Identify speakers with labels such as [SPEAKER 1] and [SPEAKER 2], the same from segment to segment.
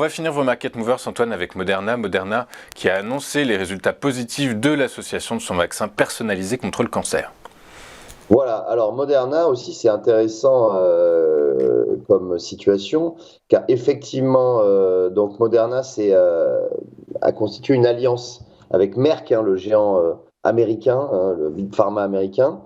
[SPEAKER 1] va finir vos market movers, Antoine, avec Moderna. Moderna qui a annoncé les résultats positifs de l'association de son vaccin personnalisé contre le cancer.
[SPEAKER 2] Voilà, alors Moderna aussi, c'est intéressant comme situation, car effectivement, donc Moderna a constitué une alliance avec Merck, le géant américain, le Big Pharma américain,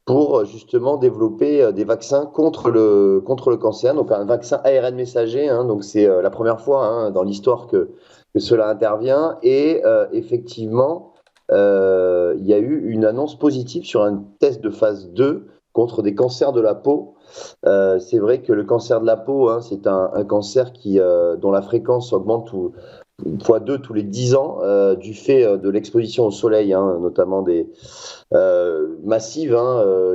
[SPEAKER 2] pour justement développer des vaccins contre le cancer, donc un vaccin ARN messager, donc c'est la première fois dans l'histoire que cela intervient, et effectivement, il y a eu une annonce positive sur un test de phase 2 contre des cancers de la peau. C'est vrai que le cancer de la peau, c'est un cancer dont la fréquence augmente fois 2 tous les 10 ans du fait de l'exposition au soleil, notamment massive.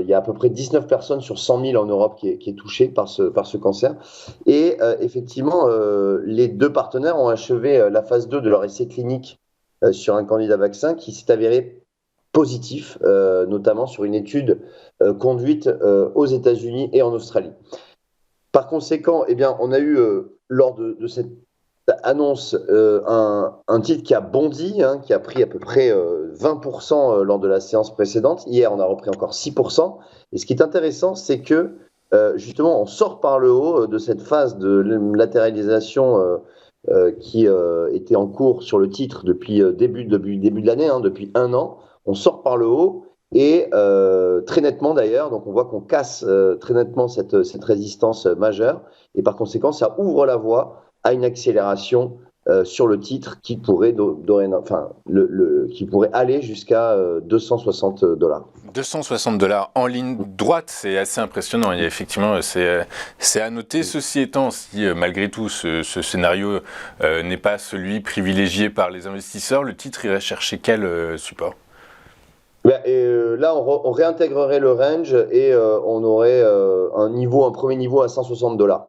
[SPEAKER 2] Il y a à peu près 19 personnes sur 100 000 en Europe qui est touchée par ce cancer. Et effectivement, les deux partenaires ont achevé la phase 2 de leur essai clinique sur un candidat vaccin qui s'est avéré positif, notamment sur une étude conduite aux États-Unis et en Australie. Par conséquent, eh bien, on a eu lors de cette annonce un titre qui a bondi, qui a pris à peu près 20% lors de la séance précédente. Hier, on a repris encore 6%. Et ce qui est intéressant, c'est que justement, on sort par le haut de cette phase de latéralisation qui était en cours sur le titre depuis début de l'année, depuis un an. On sort par le haut et très nettement d'ailleurs. Donc on voit qu'on casse très nettement cette résistance majeure. Et par conséquent, ça ouvre la voie à une accélération sur le titre qui pourrait, qui pourrait aller jusqu'à $260.
[SPEAKER 1] 260 en ligne droite, c'est assez impressionnant. Il y a effectivement, c'est à noter. Ceci étant, si malgré tout ce scénario n'est pas celui privilégié par les investisseurs, le titre irait chercher quel support?
[SPEAKER 2] Là, on réintégrerait le range et on aurait un premier niveau à $160.